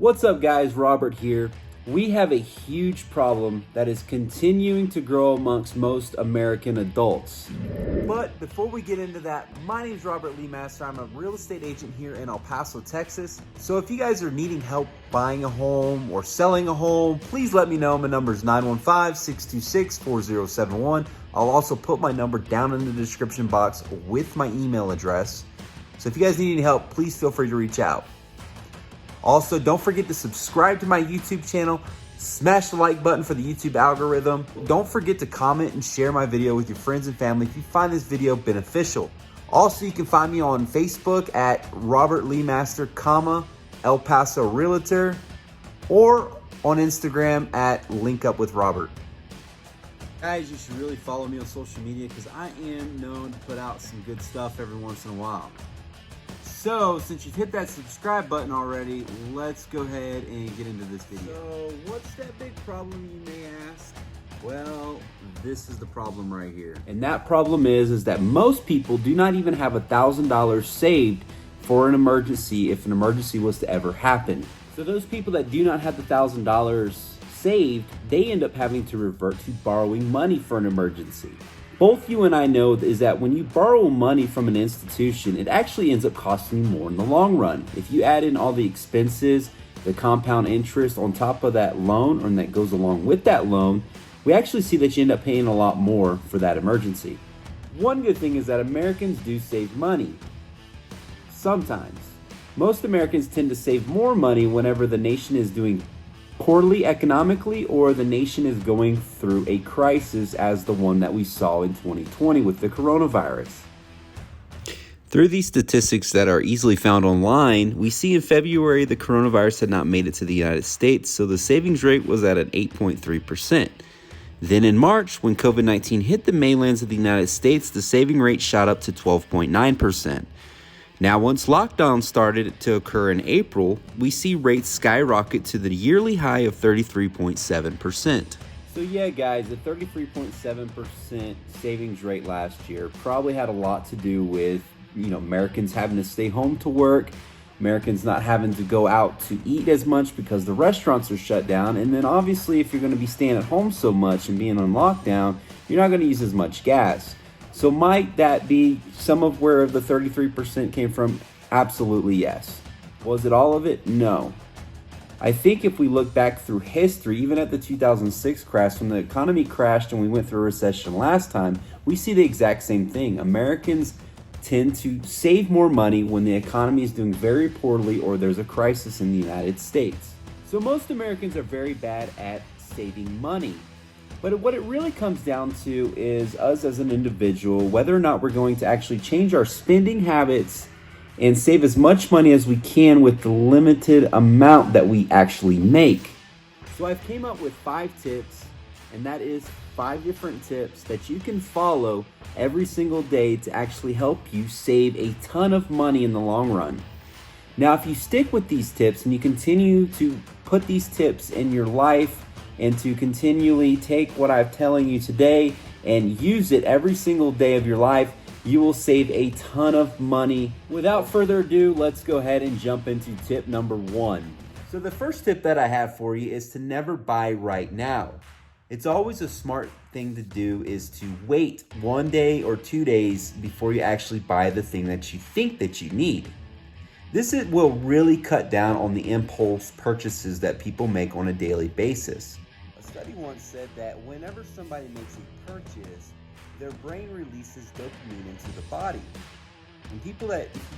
What's up guys, Robert here. We have a huge problem that is continuing to grow amongst most American adults. But before we get into that, my name is Robert LeMaster. I'm a real estate agent here in El Paso, Texas. So if you guys are needing help buying a home or selling a home, please let me know. My number is 915-626-4071. I'll also put my number down in the description box with my email address. So if you guys need any help, please feel free to reach out. Also, don't forget to subscribe to my YouTube channel, smash the like button for the YouTube algorithm. Don't forget to comment and share my video with your friends and family if you find this video beneficial. Also, you can find me on Facebook at Robert LeMaster, El Paso Realtor, or on Instagram at Link Up with Robert. Guys, you should really follow me on social media because I am known to put out some good stuff every once in a while. So, since you've hit that subscribe button already, let's go ahead and get into this video. So, what's that big problem, you may ask? Well, this is the problem right here. And that problem is that most people do not even have $1,000 saved for an emergency if an emergency was to ever happen. So those people that do not have the $1,000 saved, they end up having to revert to borrowing money for an emergency. Both you and I know is that when you borrow money from an institution, it actually ends up costing you more in the long run. If you add in all the expenses, the compound interest on top of that loan, or that goes along with that loan, we actually see that you end up paying a lot more for that emergency. One good thing is that Americans do save money. Sometimes. Most Americans tend to save more money whenever the nation is doing poorly economically or the nation is going through a crisis as the one that we saw in 2020 with the coronavirus. Through these statistics that are easily found online, we see in February the coronavirus had not made it to the United States, so the savings rate was at an 8.3%. Then in March, when COVID-19 hit the mainlands of the United States, the saving rate shot up to 12.9%. Now, once lockdown started to occur in April, we see rates skyrocket to the yearly high of 33.7%. So yeah, guys, the 33.7% savings rate last year probably had a lot to do with, Americans having to stay home to work, Americans not having to go out to eat as much because the restaurants are shut down. And then obviously, if you're going to be staying at home so much and being on lockdown, you're not going to use as much gas. So might that be some of where the 33% came from? Absolutely yes. Was it all of it? No. I think if we look back through history, even at the 2006 crash, when the economy crashed and we went through a recession last time, we see the exact same thing. Americans tend to save more money when the economy is doing very poorly or there's a crisis in the United States. So most Americans are very bad at saving money. But what it really comes down to is us as an individual, whether or not we're going to actually change our spending habits and save as much money as we can with the limited amount that we actually make. So I've came up with 5 tips, and that is 5 different tips that you can follow every single day to actually help you save a ton of money in the long run. Now, if you stick with these tips and you continue to put these tips in your life, and to continually take what I'm telling you today and use it every single day of your life, you will save a ton of money. Without further ado, let's go ahead and jump into tip number 1. So the first tip that I have for you is to never buy right now. It's always a smart thing to do is to wait 1 day or 2 days before you actually buy the thing that you think that you need. This will really cut down on the impulse purchases that people make on a daily basis. A study once said that whenever somebody makes a purchase, their brain releases dopamine into the body. And if you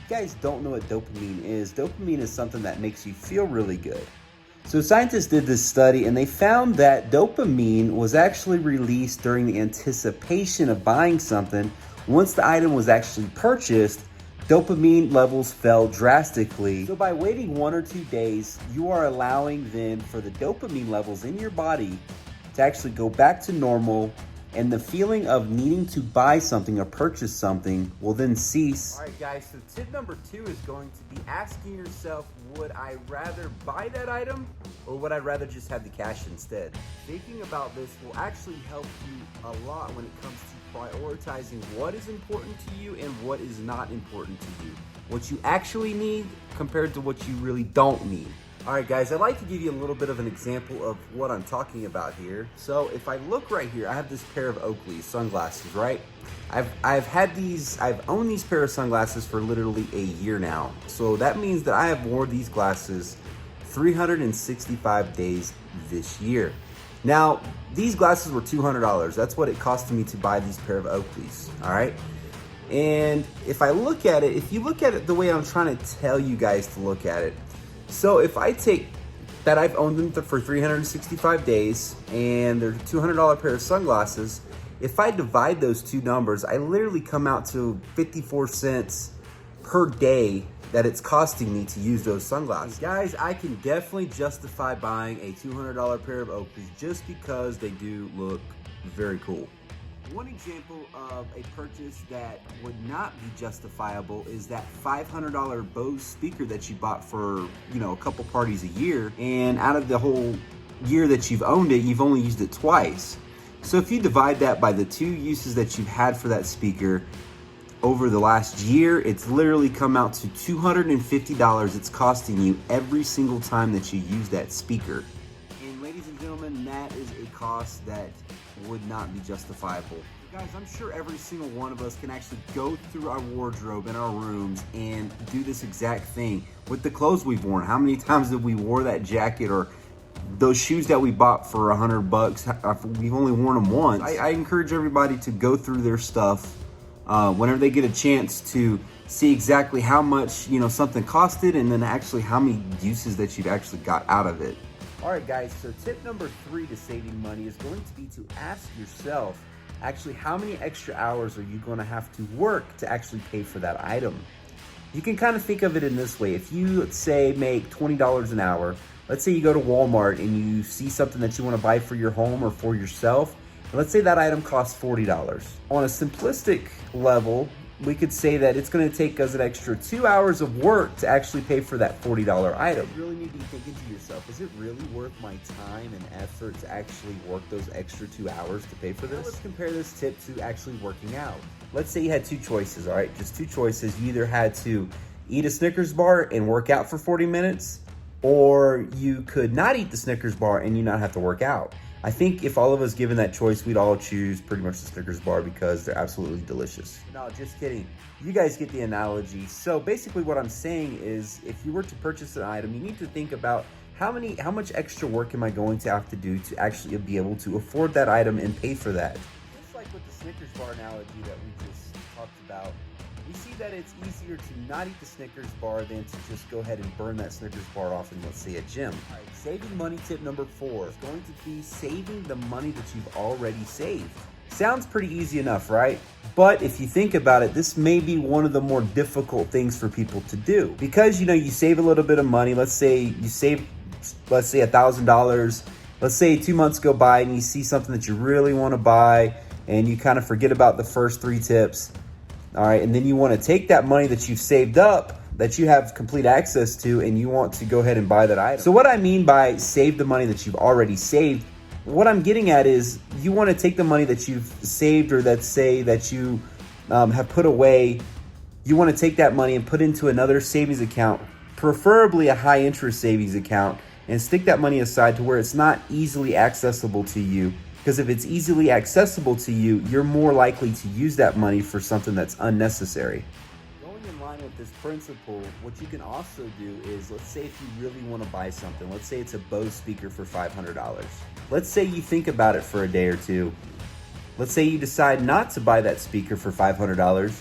guys don't know what dopamine is something that makes you feel really good. So scientists did this study and they found that dopamine was actually released during the anticipation of buying something. Once the item was actually purchased, dopamine levels fell drastically. So by waiting 1 or 2 days, you are allowing then for the dopamine levels in your body to actually go back to normal, and the feeling of needing to buy something or purchase something will then cease. All right, guys, so tip number 2 is going to be asking yourself, would I rather buy that item or would I rather just have the cash instead? Thinking about this will actually help you a lot when it comes to prioritizing what is important to you and what is not important to you. What you actually need compared to what you really don't need. All right, guys, I'd like to give you a little bit of an example of what I'm talking about here. So if I look right here, I have this pair of Oakley sunglasses, right? I've owned these pair of sunglasses for literally a year now. So that means that I have worn these glasses 365 days this year. Now, these glasses were $200. That's what it cost me to buy these pair of Oakleys, all right? And if I look at it, if you look at it the way I'm trying to tell you guys to look at it, so if I take that I've owned them for 365 days and they're $200 pair of sunglasses, if I divide those two numbers, I literally come out to 54 cents per day that it's costing me to use those sunglasses. Guys, I can definitely justify buying a $200 pair of Oakleys just because they do look very cool. One example of a purchase that would not be justifiable is that $500 Bose speaker that you bought for, a couple parties a year, and out of the whole year that you've owned it, you've only used it twice. So if you divide that by the 2 uses that you've had for that speaker over the last year, it's literally come out to $250 it's costing you every single time that you use that speaker. And ladies and gentlemen, that is a cost that would not be justifiable. Guys, I'm sure every single one of us can actually go through our wardrobe in our rooms and do this exact thing with the clothes we've worn. How many times have we wore that jacket or those shoes that we bought for $100? We've only worn them once. I encourage everybody to go through their stuff whenever they get a chance to see exactly how much something costed, and then actually how many uses that you've actually got out of it. All right, guys, so tip number 3 to saving money is going to be to ask yourself, actually, how many extra hours are you going to have to work to actually pay for that item? You can kind of think of it in this way. If you, let's say, make $20 an hour, let's say you go to Walmart and you see something that you want to buy for your home or for yourself, and let's say that item costs $40. On a simplistic level, we could say that it's going to take us an extra 2 hours of work to actually pay for that $40 item. You really need to be thinking to yourself, is it really worth my time and effort to actually work those extra 2 hours to pay for this? Now let's compare this tip to actually working out. Let's say you had 2 choices, all right? Just 2 choices. You either had to eat a Snickers bar and work out for 40 minutes, or you could not eat the Snickers bar and you not have to work out. I think if all of us given that choice, we'd all choose pretty much the Snickers bar because they're absolutely delicious. No, just kidding. You guys get the analogy. So basically what I'm saying is, if you were to purchase an item, you need to think about how much extra work am I going to have to do to actually be able to afford that item and pay for that. Just like with the Snickers bar analogy that we just talked about, we see that it's easier to not eat the Snickers bar than to just go ahead and burn that Snickers bar off in, let's say, a gym. All right, saving money tip number 4 is going to be saving the money that you've already saved. Sounds pretty easy enough, right? But if you think about it, this may be one of the more difficult things for people to do. Because, you save a little bit of money. Let's say you save, $1,000. Let's say 2 months go by and you see something that you really want to buy and you kind of forget about the first 3 tips. All right, and then you want to take that money that you've saved up, that you have complete access to, and you want to go ahead and buy that item. So what I mean by save the money that you've already saved, what I'm getting at is you want to take the money that you've saved, or that say that you have put away, you want to take that money and put into another savings account, preferably a high interest savings account, and stick that money aside to where it's not easily accessible to you. Because if it's easily accessible to you, you're more likely to use that money for something that's unnecessary. Going in line with this principle, what you can also do is, let's say if you really want to buy something, let's say it's a Bose speaker for $500. Let's say you think about it for a day or two. Let's say you decide not to buy that speaker for $500.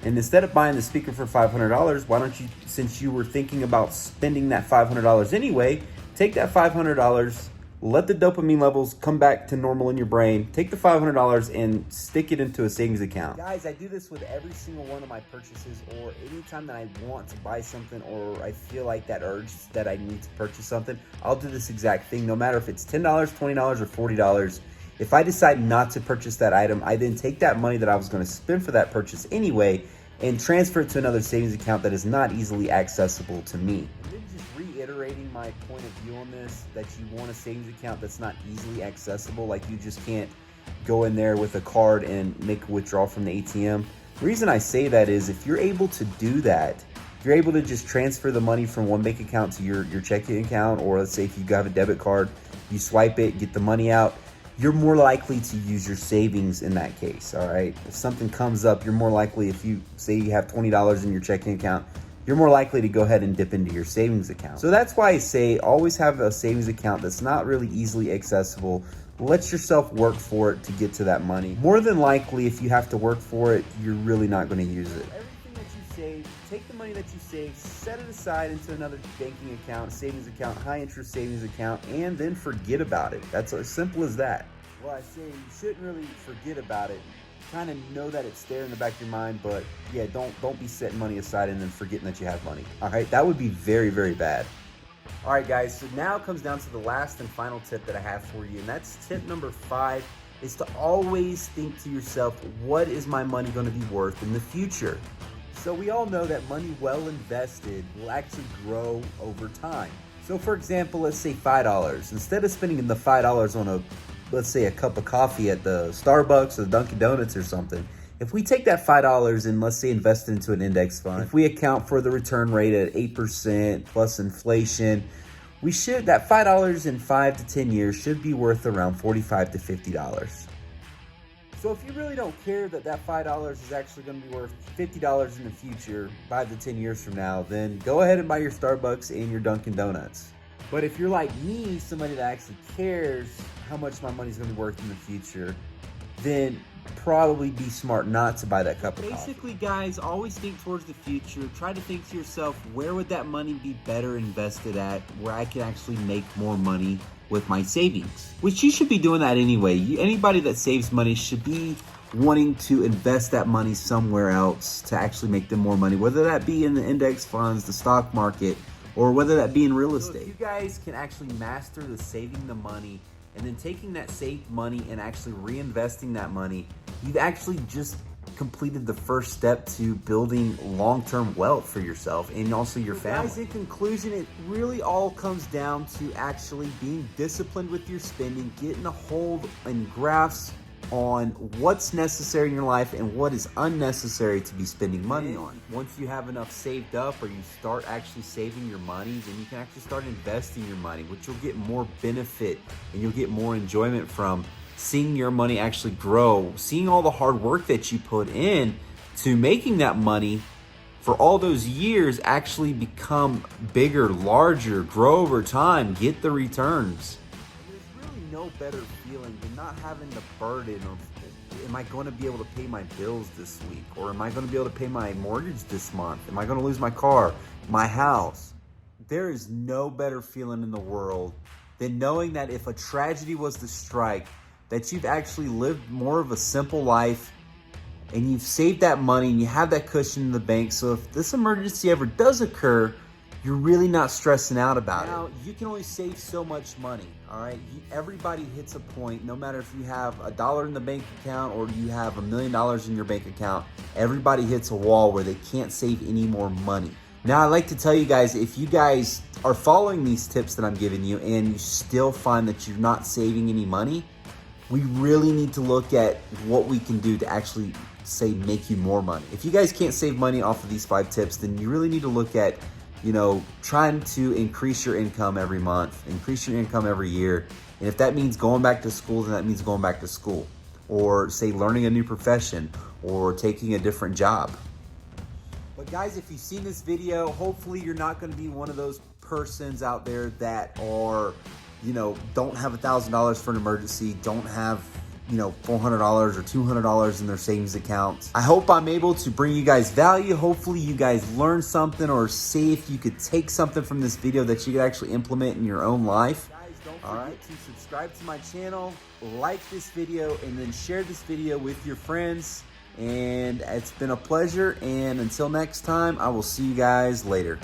And instead of buying the speaker for $500, why don't you, since you were thinking about spending that $500 anyway, take that $500, let the dopamine levels come back to normal in your brain, take the $500 and stick it into a savings account. Guys, I do this with every single one of my purchases, or anytime that I want to buy something, or I feel like that urge that I need to purchase something, I'll do this exact thing, no matter if it's $10, $20, or $40. If I decide not to purchase that item, I then take that money that I was going to spend for that purchase anyway and transfer it to another savings account that is not easily accessible to me. And then just reiterating my point of view on this, that you want a savings account that's not easily accessible, like you just can't go in there with a card and make a withdrawal from the ATM. The reason I say that is, if you're able to do that, you're able to just transfer the money from one bank account to your checking account, or let's say if you have a debit card, you swipe it, get the money out, you're more likely to use your savings in that case, all right? If something comes up, you're more likely, if you say you have $20 in your checking account, you're more likely to go ahead and dip into your savings account. So that's why I say always have a savings account that's not really easily accessible. Let yourself work for it to get to that money. More than likely, if you have to work for it, you're really not gonna use it. Everything that you save, take the money that you save, set it aside into another banking account, savings account, high interest savings account, and then forget about it. That's as simple as that. Well, I say you shouldn't really forget about it. Kind of know that it's there in the back of your mind, but yeah, don't be setting money aside and then forgetting that you have money. All right, that would be very, very bad. All right, guys, so now it comes down to the last and final tip that I have for you, and that's tip number 5, is to always think to yourself, what is my money going to be worth in the future? So we all know that money well invested will actually grow over time. So for example, let's say $5. Instead of spending the $5 on let's say a cup of coffee at the Starbucks or the Dunkin' Donuts or something, if we take that $5 and let's say invest it into an index fund, if we account for the return rate at 8% plus inflation, that $5 in 5 to 10 years should be worth around $45 to $50. So if you really don't care that $5 is actually going to be worth $50 in the future, 5 to 10 years from now, then go ahead and buy your Starbucks and your Dunkin' Donuts. But if you're like me, somebody that actually cares how much my money's going to be worth in the future, then probably be smart not to buy that cup of coffee. Basically, guys, always think towards the future. Try to think to yourself, where would that money be better invested at, where I can actually make more money with my savings? Which you should be doing that anyway. Anybody that saves money should be wanting to invest that money somewhere else to actually make them more money, whether that be in the index funds, the stock market, or whether that be in real estate. So if you guys can actually master the saving the money and then taking that saved money and actually reinvesting that money, you've actually just completed the first step to building long-term wealth for yourself and also your family. Guys, in conclusion, it really all comes down to actually being disciplined with your spending, getting a hold and grasp on what's necessary in your life and what is unnecessary to be spending money on. Once you have enough saved up, or you start actually saving your money, then you can actually start investing your money, which you'll get more benefit and you'll get more enjoyment from seeing your money actually grow, seeing all the hard work that you put in to making that money for all those years actually become bigger, larger, grow over time, get the returns. No better feeling than not having the burden of, am I going to be able to pay my bills this week? Or am I going to be able to pay my mortgage this month? Am I going to lose my car, my house? There is no better feeling in the world than knowing that if a tragedy was to strike, that you've actually lived more of a simple life and you've saved that money and you have that cushion in the bank. So if this emergency ever does occur, you're really not stressing out about it. Now, you can only save so much money, all right? Everybody hits a point, no matter if you have $1 in the bank account or you have $1 million in your bank account, everybody hits a wall where they can't save any more money. Now, I'd like to tell you guys, if you guys are following these tips that I'm giving you and you still find that you're not saving any money, we really need to look at what we can do to actually, say, make you more money. If you guys can't save money off of these 5 tips, then you really need to look at trying to increase your income every month, increase your income every year. And if that means going back to school, then that means going back to school. Or say learning a new profession or taking a different job. But guys, if you've seen this video, hopefully you're not going to be one of those persons out there that are, don't have $1,000 for an emergency, don't have $400 or $200 in their savings accounts. I hope I'm able to bring you guys value. Hopefully you guys learn something, or see if you could take something from this video that you could actually implement in your own life. Guys, don't forget to subscribe to my channel, like this video, and then share this video with your friends. And it's been a pleasure, and until next time, I will see you guys later.